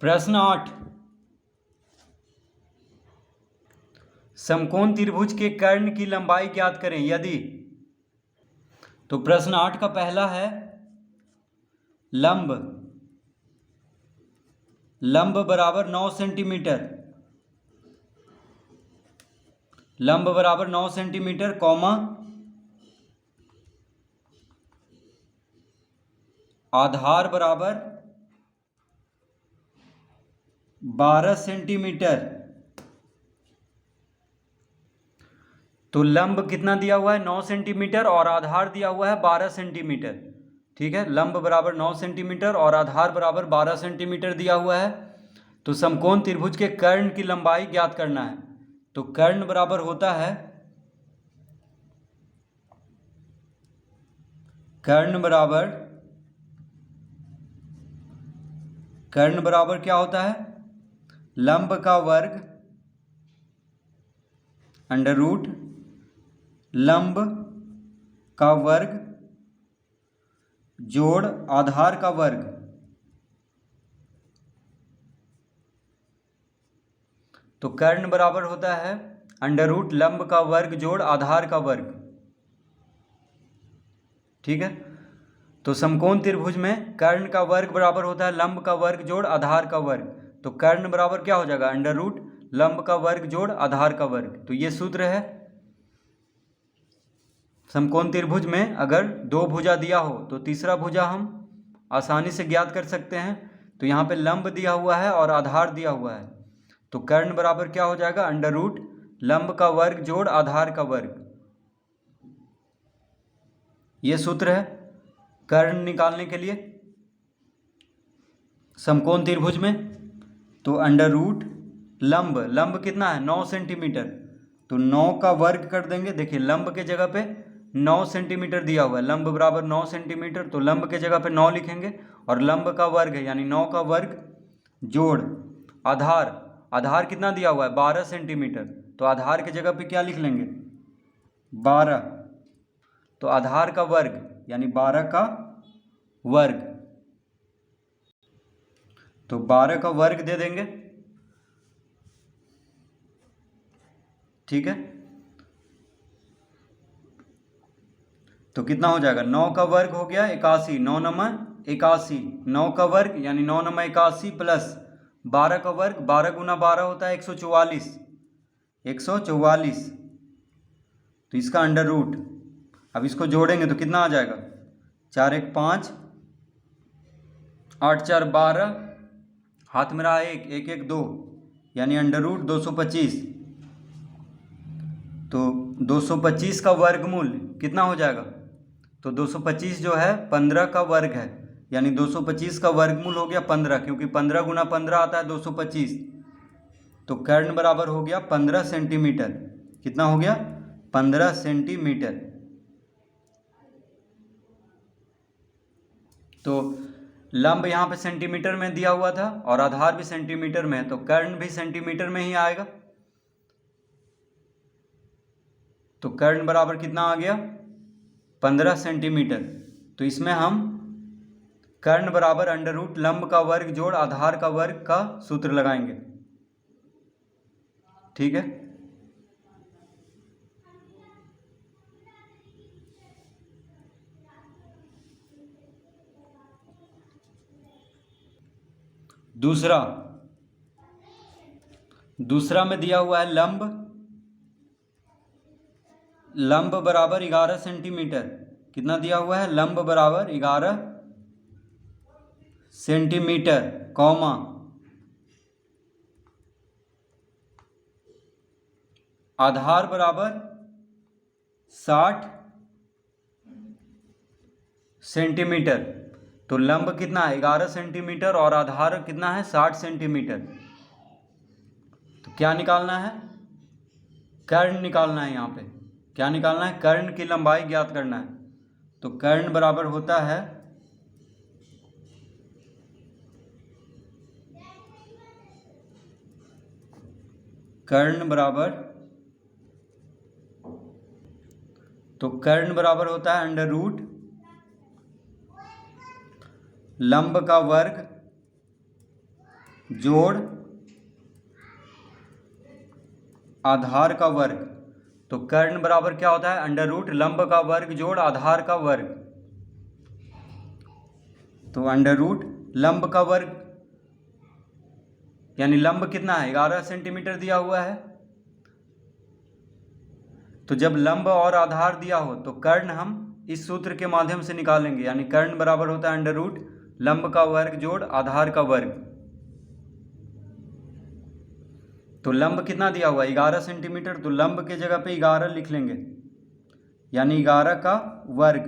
प्रश्न 8, समकोण त्रिभुज के कर्ण की लंबाई ज्ञात करें यदि। तो प्रश्न 8 का पहला है लंब बराबर 9 सेंटीमीटर, लंब बराबर 9 सेंटीमीटर कॉमा आधार बराबर 12 सेंटीमीटर। तो लंब कितना दिया हुआ है 9 सेंटीमीटर और आधार दिया हुआ है 12 सेंटीमीटर। ठीक है, लंब बराबर 9 सेंटीमीटर और आधार बराबर 12 सेंटीमीटर दिया हुआ है। तो समकोण त्रिभुज के कर्ण की लंबाई ज्ञात करना है। तो कर्ण बराबर होता है, कर्ण बराबर क्या होता है, लंब का वर्ग अंडर रूट लंब का वर्ग जोड़ आधार का वर्ग। तो कर्ण बराबर होता है अंडर रूट लंब का वर्ग जोड़ आधार का वर्ग। ठीक है, तो समकोण त्रिभुज में कर्ण का वर्ग बराबर होता है लंब का वर्ग जोड़ आधार का वर्ग। तो कर्ण बराबर क्या हो जाएगा, अंडर रूट लंब का वर्ग जोड़ आधार का वर्ग। तो ये सूत्र है। समकोण त्रिभुज में अगर दो भुजा दिया हो तो तीसरा भुजा हम आसानी से ज्ञात कर सकते हैं। तो यहाँ पे लंब दिया हुआ है और आधार दिया हुआ है, तो कर्ण बराबर क्या हो जाएगा, अंडर रूट लंब का वर्ग जोड़ आधार का वर्ग। ये सूत्र है कर्ण निकालने के लिए समकोण त्रिभुज में। तो अंडर रूट लंब कितना है 9 सेंटीमीटर, तो 9 का वर्ग कर देंगे। देखिए लंब के जगह पे 9 सेंटीमीटर दिया हुआ है, लंब बराबर 9 सेंटीमीटर, तो लंब के जगह पे 9 लिखेंगे और लंब का वर्ग है यानी 9 का वर्ग जोड़ आधार कितना दिया हुआ है 12 सेंटीमीटर, तो आधार के जगह पे क्या लिख लेंगे 12, तो आधार का वर्ग यानी 12 का वर्ग, तो 12 का वर्ग दे देंगे। ठीक है, तो कितना हो जाएगा 9 का वर्ग हो गया 81, 9 नंबर 81, 9 का वर्ग यानी 9 नंबर 81 प्लस 12 का वर्ग, 12 गुना 12 होता है 144, 144। तो इसका अंडर रूट, अब इसको जोड़ेंगे तो कितना आ जाएगा 4 1 5, 8 4 12, हाथ में रहा 1 1 1 2 यानी अंडर रूट 225। तो 225 का वर्गमूल कितना हो जाएगा, तो 225 जो है 15 का वर्ग है, यानी 225 का वर्गमूल हो गया 15, क्योंकि 15 गुना 15 आता है 225। तो कर्ण बराबर हो गया 15 सेंटीमीटर। कितना हो गया 15 सेंटीमीटर। तो लंब यहाँ पे सेंटीमीटर में दिया हुआ था और आधार भी सेंटीमीटर में है, तो कर्ण भी सेंटीमीटर में ही आएगा। तो कर्ण बराबर कितना आ गया 15 सेंटीमीटर। तो इसमें हम कर्ण बराबर अंडर रूट लंब का वर्ग जोड़ आधार का वर्ग का सूत्र लगाएंगे। ठीक है, दूसरा में दिया हुआ है लंब बराबर 11 सेंटीमीटर। कितना दिया हुआ है, लंब बराबर 11 सेंटीमीटर कॉमा आधार बराबर 60 सेंटीमीटर। तो लंब कितना है 11 सेंटीमीटर और आधार कितना है 60 सेंटीमीटर। तो क्या निकालना है, कर्ण निकालना है। यहाँ पे क्या निकालना है, कर्ण की लंबाई ज्ञात करना है। तो कर्ण बराबर होता है कर्ण बराबर होता है अंडर रूट लंब का वर्ग जोड़ आधार का वर्ग। तो कर्ण बराबर क्या होता है? अंडर रूट लंब का वर्ग जोड़ आधार का वर्ग। तो अंडर रूट लंब का वर्ग यानी लंब कितना है? 11 सेंटीमीटर दिया हुआ है। तो जब लंब और आधार दिया हो तो कर्ण हम इस सूत्र के माध्यम से निकालेंगे, यानी कर्ण बराबर होता है अंडर रूट लंब का वर्ग जोड़ आधार का वर्ग। तो लंब कितना दिया हुआ है? 11 सेंटीमीटर। तो लंब के जगह पे 11 लिख लेंगे, यानी 11 का वर्ग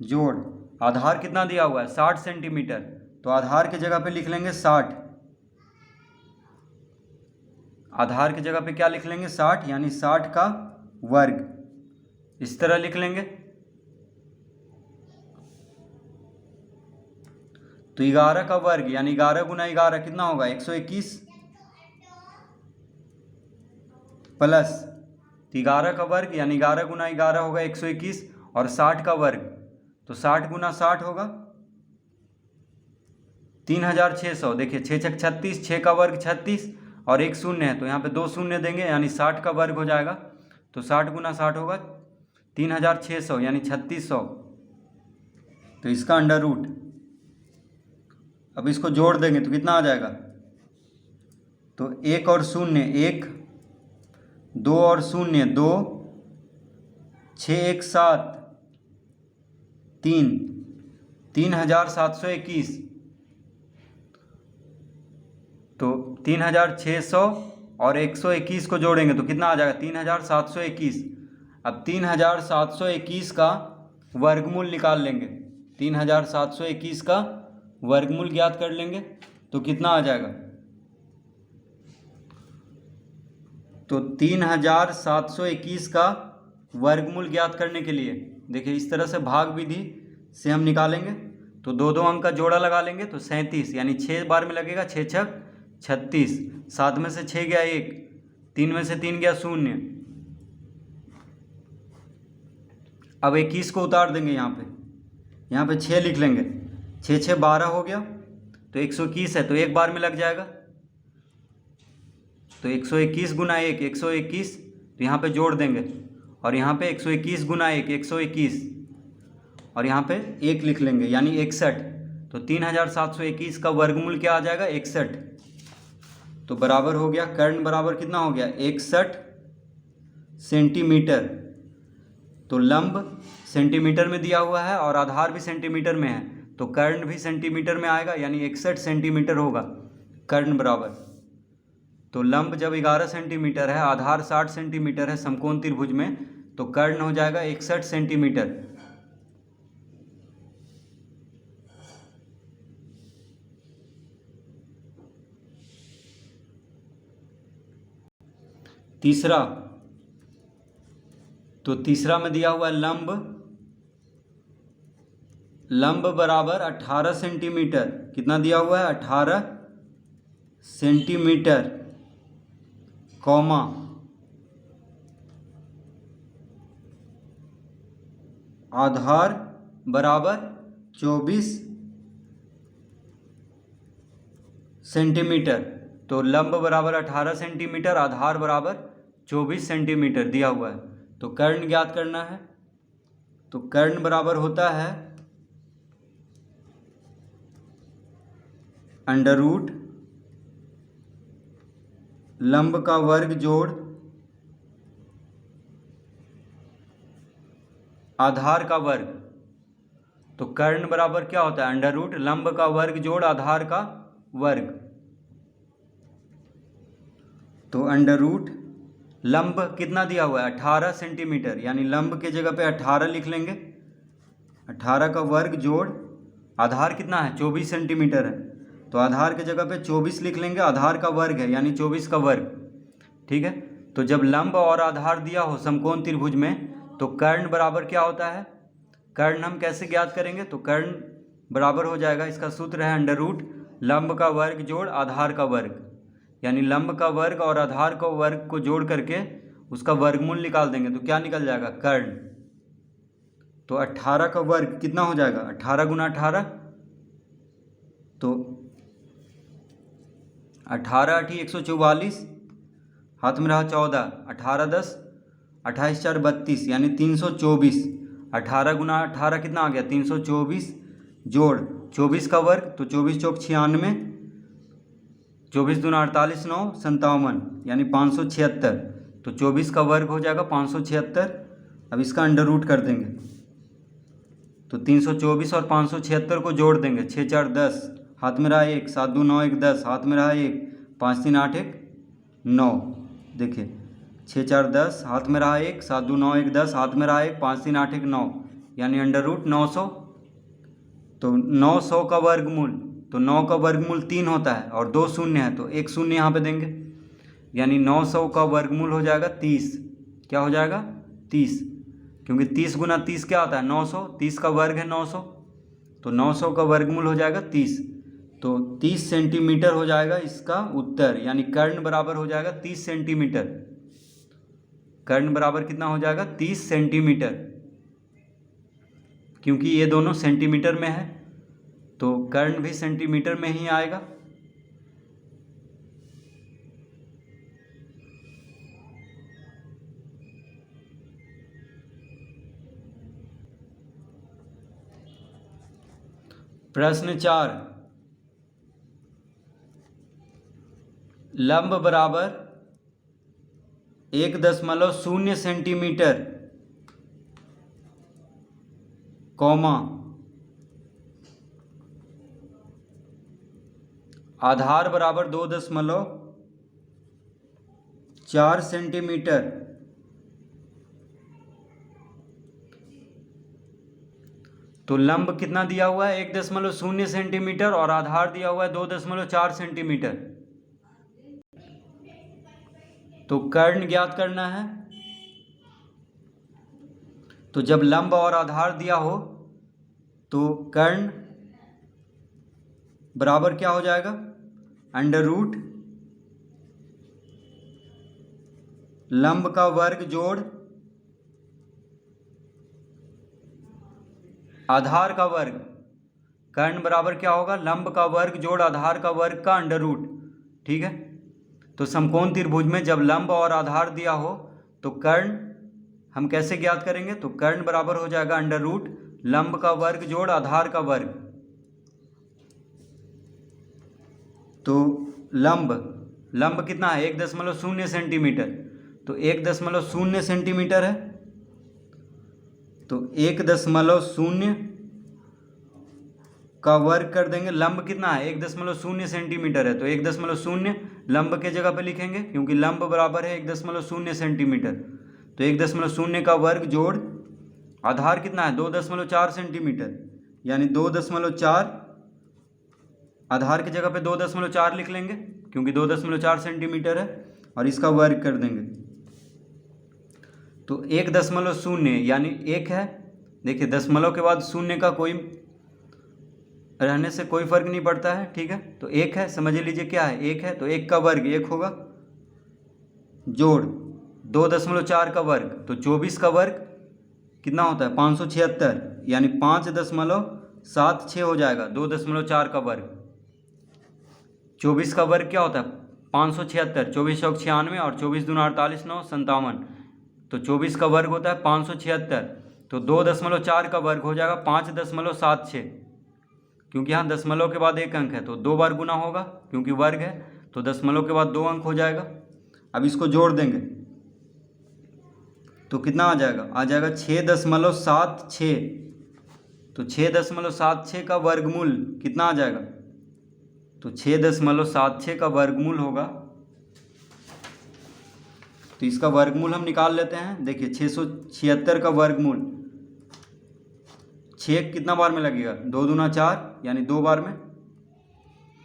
जोड़ आधार कितना दिया हुआ है? 60 सेंटीमीटर। तो आधार की जगह पे लिख लेंगे 60। आधार की जगह पे क्या लिख लेंगे? 60, यानी 60 का वर्ग। इस तरह लिख लेंगे। तो 11 का वर्ग यानी 11 गुना 11 कितना होगा? 121 प्लस 11 का वर्ग यानी 11 गुना 11 होगा 121 और 60 का वर्ग तो 60 गुना 60 होगा 3600। देखिए 6 छक 36, 6 का वर्ग 36 और एक शून्य है तो यहाँ पे 2 शून्य देंगे यानी 60 का वर्ग हो जाएगा। तो 60 गुना 60 होगा 3600 यानी 3600। तो इसका अंडर रूट, अब इसको जोड़ देंगे तो कितना आ जाएगा? तो 1 और 0 1, 2 और 0 2, 6 1 7 3, 3721। तो 3600 और 121 को जोड़ेंगे तो कितना आ जाएगा? 3721। अब 3721 का वर्गमूल निकाल लेंगे। 3721 का वर्गमूल ज्ञात कर लेंगे तो कितना आ जाएगा? तो 3721 का वर्गमूल ज्ञात करने के लिए देखिए इस तरह से भाग विधि से हम निकालेंगे। तो 2 अंक का जोड़ा लगा लेंगे तो 37 यानी 6 बार में लगेगा, 6 छक 36, 7 में से 6 गया 1, 3 में से 3 गया 0। अब 21 को उतार देंगे यहाँ पे 6 लिख लेंगे, 6 6 12 हो गया तो 121 है तो एक बार में लग जाएगा। तो 121 गुना 1 121, तो यहाँ पे जोड़ देंगे और यहाँ पे 121 गुना 1 121 और यहाँ पे 1 लिख लेंगे यानी 61। तो 3721 का वर्गमूल क्या आ जाएगा? 61। तो बराबर हो गया, कर्ण बराबर कितना हो गया? 61 सेंटीमीटर। तो लंब सेंटीमीटर में दिया हुआ है और आधार भी सेंटीमीटर में है तो कर्ण भी सेंटीमीटर में आएगा यानी 61 सेंटीमीटर होगा कर्ण बराबर। तो लंब जब 11 सेंटीमीटर है, आधार 60 सेंटीमीटर है समकोण त्रिभुज में, तो कर्ण हो जाएगा 61 सेंटीमीटर। तीसरा, तो तीसरा में दिया हुआ लंब बराबर 18 सेंटीमीटर। कितना दिया हुआ है? 18 सेंटीमीटर कॉमा आधार बराबर 24 सेंटीमीटर। तो लंब बराबर 18 सेंटीमीटर, आधार बराबर 24 सेंटीमीटर दिया हुआ है। तो कर्ण ज्ञात करना है। तो कर्ण बराबर होता है अंडर रूट लंब का वर्ग जोड़ आधार का वर्ग। तो कर्ण बराबर क्या होता है? अंडर रूट लंब का वर्ग जोड़ आधार का वर्ग। तो अंडर रूट लंब कितना दिया हुआ है? 18 सेंटीमीटर, यानी लंब के जगह पे 18 लिख लेंगे, 18 का वर्ग जोड़ आधार कितना है? 24 सेंटीमीटर है तो आधार के जगह पे 24 लिख लेंगे, आधार का वर्ग है यानी 24 का वर्ग। ठीक है। तो जब लंब और आधार दिया हो समकोण त्रिभुज में तो कर्ण बराबर क्या होता है? कर्ण हम कैसे ज्ञात करेंगे? तो कर्ण बराबर हो जाएगा, इसका सूत्र है अंडर रूट लंब का वर्ग जोड़ आधार का वर्ग, यानी लंब का वर्ग और आधार का वर्ग को जोड़ करके उसका वर्गमूल निकाल देंगे तो क्या निकल जाएगा? कर्ण। तो 18 का वर्ग कितना हो जाएगा? 18 गुना 18 तो 18 8 144, हाथ में रहा 14, 18 10, 28 4 32 यानी 324। 18 गुना 18 कितना आ गया 324, जोड़ 24 का वर्ग तो 24 चौक 96, 24 दूना 48 9 57 यानी 576। तो 24 का वर्ग हो जाएगा 576। अब इसका अंडर रूट कर देंगे तो 324 और 576 को जोड़ देंगे। 6 4 10, हाथ में रहा 1, 7 2 9 1 10, हाथ में रहा 1, 5 3 8 1 9। देखिए 6 4 10, हाथ में रहा 1, 7 2 9 1 10, हाथ में रहा 1, 5 3 8 1 9 यानी अंडर रूट 900। तो 900 का वर्गमूल, तो 9 का वर्गमूल 3 होता है और 2 शून्य है तो एक शून्य यहाँ पे देंगे, यानी 900 का वर्गमूल हो जाएगा 30। क्या हो जाएगा 30, क्योंकि 30 गुना 30 क्या आता है 900, 30 का वर्ग है 900, तो 900 का वर्गमूल हो जाएगा 30। तो 30 सेंटीमीटर हो जाएगा इसका उत्तर, यानी कर्ण बराबर हो जाएगा 30 सेंटीमीटर। कर्ण बराबर कितना हो जाएगा 30 सेंटीमीटर, क्योंकि ये दोनों सेंटीमीटर में है तो कर्ण भी सेंटीमीटर में ही आएगा। प्रश्न 4, लंब बराबर 1.0 सेंटीमीटर, कौमा आधार बराबर 2.4 सेंटीमीटर। तो लंब कितना दिया हुआ है 1.0 सेंटीमीटर और आधार दिया हुआ है 2.4 सेंटीमीटर। तो कर्ण ज्ञात करना है। तो जब लंब और आधार दिया हो तो कर्ण बराबर क्या हो जाएगा अंडर रूट लंब का वर्ग जोड़ आधार का वर्ग। कर्ण बराबर क्या होगा लंब का वर्ग जोड़ आधार का वर्ग का अंडर रूट। ठीक है, तो समकोण त्रिभुज में जब लंब और आधार दिया हो तो कर्ण हम कैसे ज्ञात करेंगे, तो कर्ण बराबर हो जाएगा अंडर रूट लंब का वर्ग जोड़ आधार का वर्ग। तो लंब कितना है 1.0 सेंटीमीटर, तो 1.0 सेंटीमीटर है, तो 1.0 का वर्ग कर देंगे। लंब कितना है 1.0 सेंटीमीटर है, तो 1.0 लंब के जगह पे लिखेंगे क्योंकि लंब बराबर है 1.0 सेंटीमीटर। तो 1.0 का वर्ग जोड़ आधार कितना है 2.4 सेंटीमीटर, यानी 2.4 आधार की जगह पे 2.4 लिख लेंगे क्योंकि 2.4 सेंटीमीटर है और इसका वर्ग कर देंगे। तो 1.0 यानी 1 है। देखिए दशमलव के बाद शून्य का कोई रहने से कोई फर्क नहीं पड़ता है। ठीक है, तो 1 है, समझ लीजिए क्या है 1 है, तो 1 का वर्ग 1 होगा जोड़ 2.4 का वर्ग, तो 24 का वर्ग कितना होता है 576, यानी 5.76 हो जाएगा 2.4 का वर्ग। 24 का वर्ग क्या होता है 576, 24 चौक 96 और 24 दूना 48 9 57, तो 24 का वर्ग होता है 576। तो 2.4 का वर्ग हो जाएगा 5.76, क्योंकि यहाँ दशमलव के बाद एक अंक है तो 2 बार गुना होगा क्योंकि वर्ग है, तो दशमलव के बाद 2 अंक हो जाएगा। अब इसको जोड़ देंगे तो कितना आ जाएगा 6.76। तो 6.76 का वर्गमूल कितना आ जाएगा, तो 6.76 का वर्गमूल होगा, तो इसका वर्गमूल हम निकाल लेते हैं। देखिए 676 का वर्गमूल 6 कितना बार में लगेगा 2 दूना 4 यानी 2 बार में,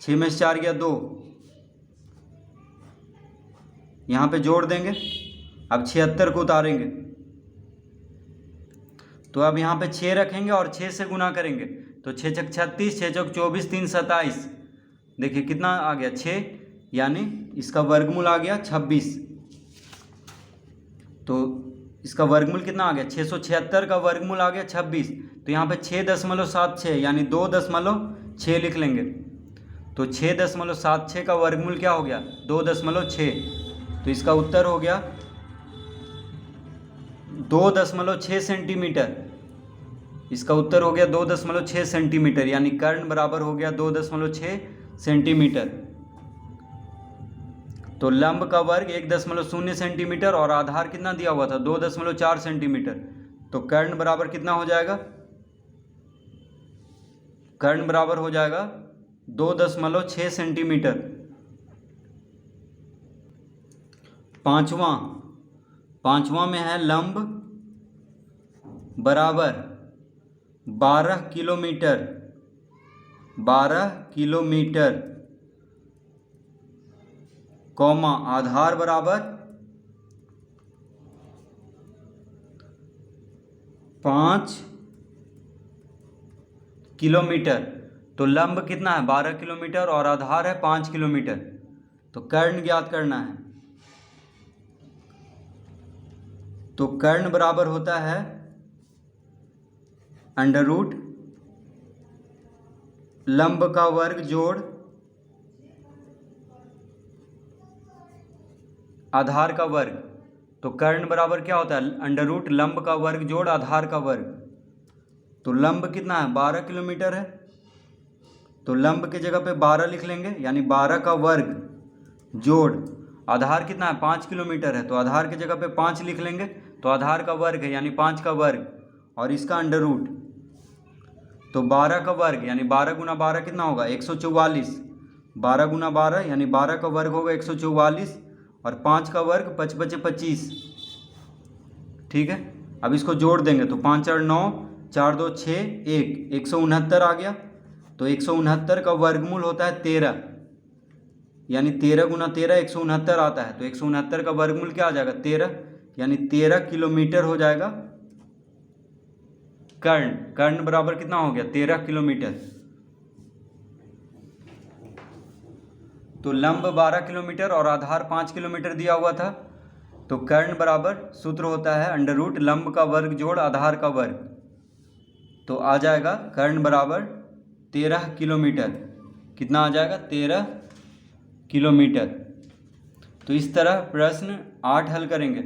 6 में से 4 गया 2, यहाँ पे जोड़ देंगे। अब 76 को उतारेंगे तो अब यहाँ पे 6 रखेंगे और 6 से गुना करेंगे, तो 6 छक 36, 6 चौक 24, 3 27। देखिए कितना आ गया 6, यानी इसका वर्गमूल आ गया 26। तो इसका वर्गमूल कितना आ गया 676 का वर्गमूल आ गया 26। तो यहाँ पे 6.76 यानी 2.6 लिख लेंगे। तो 6.76 का वर्गमूल क्या हो गया? 2.6। तो इसका उत्तर हो गया 2.6 सेंटीमीटर। इसका उत्तर हो गया 2.6 सेंटीमीटर, यानी कर्ण बराबर हो गया 2.6 सेंटीमीटर। तो लंब का वर्ग 1.0 सेंटीमीटर और आधार कितना दिया हुआ था? 2.4 सेंटीमीटर। तो कर्ण बराबर कितना हो जाएगा? कर्ण बराबर हो जाएगा 2.6 सेंटीमीटर। पांचवा में है लंब बराबर 12 किलोमीटर, 12 किलोमीटर, कौमा आधार बराबर 5 किलोमीटर। तो लंब कितना है? 12 किलोमीटर और आधार है 5 किलोमीटर। तो कर्ण ज्ञात करना है। तो कर्ण बराबर होता है अंडर रूट लंब का वर्ग जोड़ आधार का वर्ग। तो कर्ण बराबर क्या होता है? अंडर रूट लंब का वर्ग जोड़ आधार का वर्ग। तो लंब कितना है? 12 किलोमीटर है। तो लंब के जगह पे 12 लिख लेंगे, यानी 12 का वर्ग जोड़ आधार कितना है? 5 किलोमीटर है। तो आधार की जगह पे 5 लिख लेंगे, तो आधार का वर्ग है यानी 5 का वर्ग और इसका अंडर रूट। तो 12 का वर्ग यानी 12 गुना 12 कितना होगा? 144। 12 गुना 12 यानी 12 का वर्ग होगा 144 और 5 का वर्ग 5 बचे 25। ठीक है, अब इसको जोड़ देंगे तो 5 और 9, 4 2 6 1, 169 आ गया। तो 169 का वर्गमूल होता है 13, यानी 13 गुना 13 169 आता है। तो 169 का वर्गमूल क्या आ जाएगा? 13, यानी 13 किलोमीटर हो जाएगा कर्ण। कर्ण बराबर कितना हो गया? 13 किलोमीटर। तो लंब 12 किलोमीटर और आधार 5 किलोमीटर दिया हुआ था। तो कर्ण बराबर सूत्र होता है अंडर रूट लंब का वर्ग जोड़ आधार का वर्ग। तो आ जाएगा कर्ण बराबर 13 किलोमीटर। कितना आ जाएगा? 13 किलोमीटर। तो इस तरह प्रश्न 8 हल करेंगे।